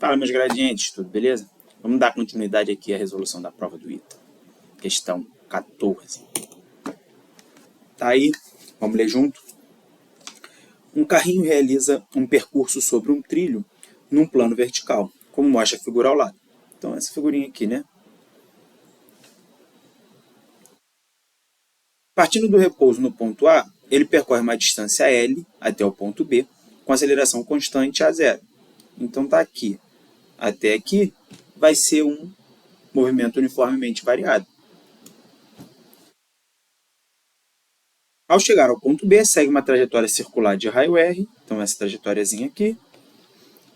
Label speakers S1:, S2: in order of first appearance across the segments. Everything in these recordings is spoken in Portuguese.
S1: Fala, meus gradientes, tudo beleza? Vamos dar continuidade aqui à resolução da prova do ITA. Questão 14. Tá aí, vamos ler junto. Um carrinho realiza um percurso sobre um trilho num plano vertical, como mostra a figura ao lado. Então, essa figurinha aqui, né? Partindo do repouso no ponto A, ele percorre uma distância L até o ponto B, com aceleração constante a zero. Então, tá aqui até aqui, vai ser um movimento uniformemente variado. Ao chegar ao ponto B, segue uma trajetória circular de raio R, então essa trajetóriazinha aqui,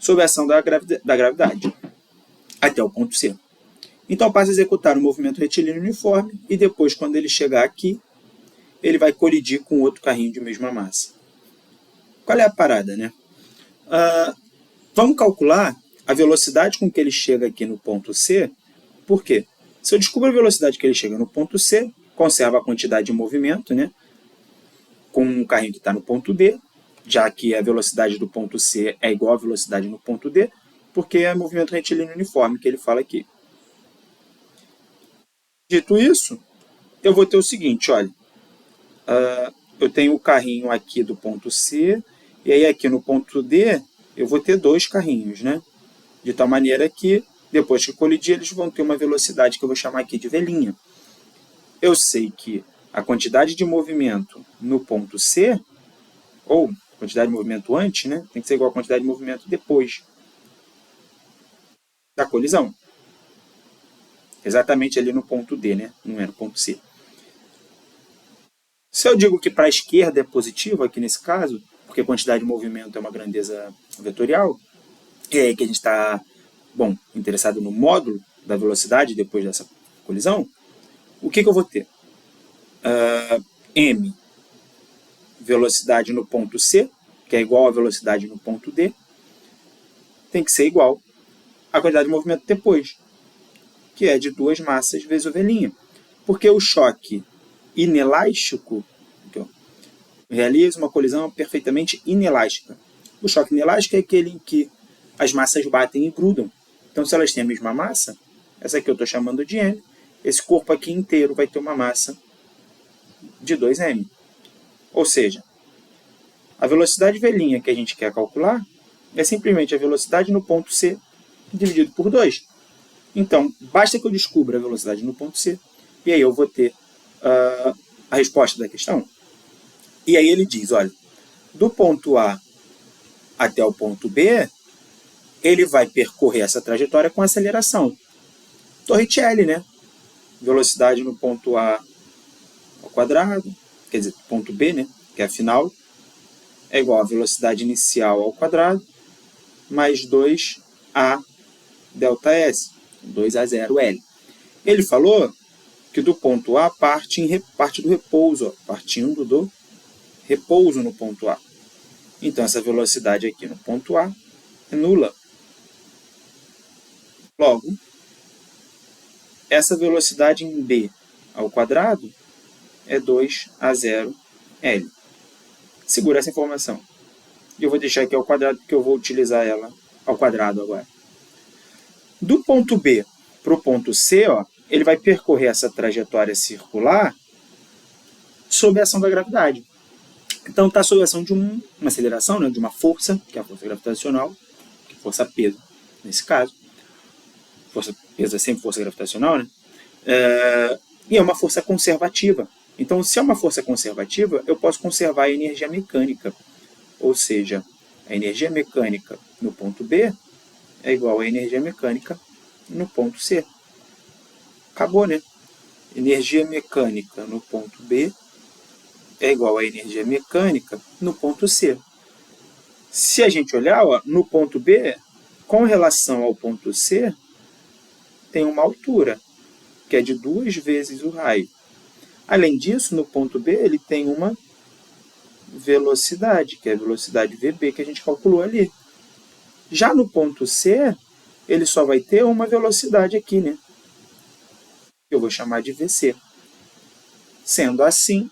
S1: sob a ação da gravidade, até o ponto C. Então passa a executar um movimento retilíneo uniforme e depois, quando ele chegar aqui, ele vai colidir com outro carrinho de mesma massa. Qual é a parada, né? Vamos calcular a velocidade com que ele chega aqui no ponto C. Por quê? Se eu descubro a velocidade que ele chega no ponto C, conservo a quantidade de movimento, né? Com um carrinho que está no ponto D, já que a velocidade do ponto C é igual à velocidade no ponto D, porque é movimento retilíneo uniforme que ele fala aqui. Dito isso, eu vou ter o seguinte, olha, eu tenho o carrinho aqui do ponto C, e aí aqui no ponto D eu vou ter dois carrinhos, né? De tal maneira que, depois que colidir, eles vão ter uma velocidade que eu vou chamar aqui de V'. Eu sei que a quantidade de movimento no ponto C, ou quantidade de movimento antes, né, tem que ser igual à quantidade de movimento depois da colisão. Exatamente ali no ponto D, né? Não é no ponto C. Se eu digo que para a esquerda é positivo, aqui nesse caso, porque a quantidade de movimento é uma grandeza vetorial, é aí que a gente está, interessado no módulo da velocidade depois dessa colisão, o que eu vou ter? M, velocidade no ponto C, que é igual à velocidade no ponto D, tem que ser igual à quantidade de movimento depois, que é de duas massas vezes o V'. Porque o choque inelástico realiza uma colisão perfeitamente inelástica. O choque inelástico é aquele em que as massas batem e grudam. Então, se elas têm a mesma massa, essa aqui eu estou chamando de M, esse corpo aqui inteiro vai ter uma massa de 2m. Ou seja, a velocidade V' que a gente quer calcular é simplesmente a velocidade no ponto C dividido por 2. Então, basta que eu descubra a velocidade no ponto C, e aí eu vou ter a resposta da questão. E aí ele diz, olha, do ponto A até o ponto B, ele vai percorrer essa trajetória com aceleração. Torricelli, né? Velocidade no ponto A ao quadrado, quer dizer, ponto B, né? Que é a final, é igual a velocidade inicial ao quadrado, mais 2A delta S, 2A0L. Ele falou que do ponto A parte do repouso, partindo do repouso no ponto A. Então, essa velocidade aqui no ponto A é nula. Logo, essa velocidade em B ao quadrado é 2A0L. Segura essa informação. E eu vou deixar aqui ao quadrado, porque eu vou utilizar ela ao quadrado agora. Do ponto B para o ponto C, ele vai percorrer essa trajetória circular sob a ação da gravidade. Então, está sob a ação de uma aceleração, né, de uma força, que é a força gravitacional, que é força-peso, nesse caso. Força-peso é sempre força gravitacional, né? E é uma força conservativa. Então, se é uma força conservativa, eu posso conservar a energia mecânica. Ou seja, a energia mecânica no ponto B é igual à energia mecânica no ponto C. Acabou, né? Energia mecânica no ponto B é igual à energia mecânica no ponto C. Se a gente olhar, no ponto B, com relação ao ponto C, tem uma altura, que é de 2 vezes o raio. Além disso, no ponto B, ele tem uma velocidade, que é a velocidade VB, que a gente calculou ali. Já no ponto C, ele só vai ter uma velocidade aqui, né? Que eu vou chamar de VC. Sendo assim,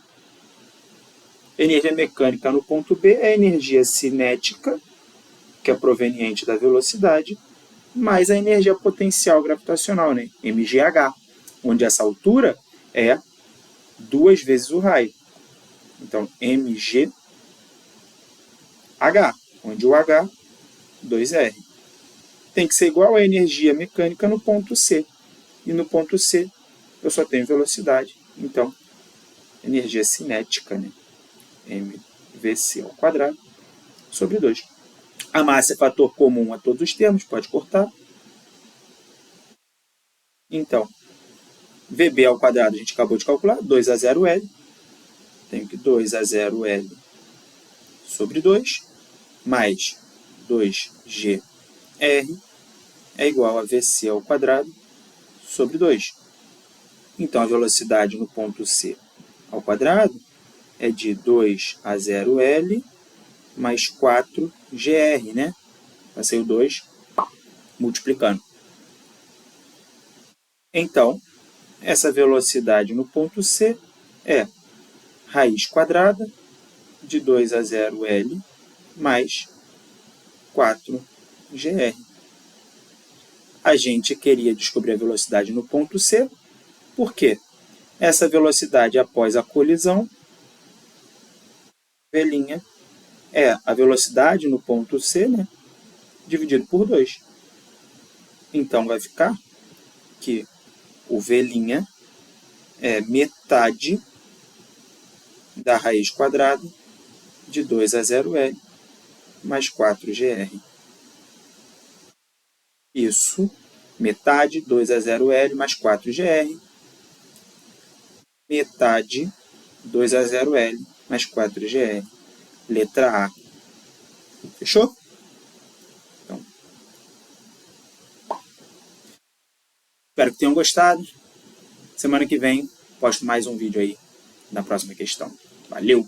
S1: energia mecânica no ponto B é energia cinética, que é proveniente da velocidade, mais a energia potencial gravitacional, né? mgh, onde essa altura é 2 vezes o raio. Então, mgh, onde o h, 2r. Tem que ser igual à energia mecânica no ponto C. E no ponto C, eu só tenho velocidade. Então, energia cinética, né? mvc ao quadrado sobre 2. A massa é fator comum a todos os termos, pode cortar. Então, VB ao quadrado a gente acabou de calcular, 2a0L. Tenho que 2a0L sobre 2, mais 2gr é igual a VC ao quadrado sobre 2. Então, a velocidade no ponto C ao quadrado é de 2a0L mais 4gr, né? Passei o 2 multiplicando. Então, essa velocidade no ponto C é raiz quadrada de 2a0L mais 4gr. A gente queria descobrir a velocidade no ponto C, porque essa velocidade após a colisão, V' é a velocidade no ponto C, né, dividido por 2. Então, vai ficar que o V' é metade da raiz quadrada de 2a0L mais 4gr. Isso, metade, 2a0L mais 4gr. Metade, 2a0L mais 4gr. Letra A. Fechou? Então, espero que tenham gostado. Semana que vem, posto mais um vídeo aí na próxima questão. Valeu!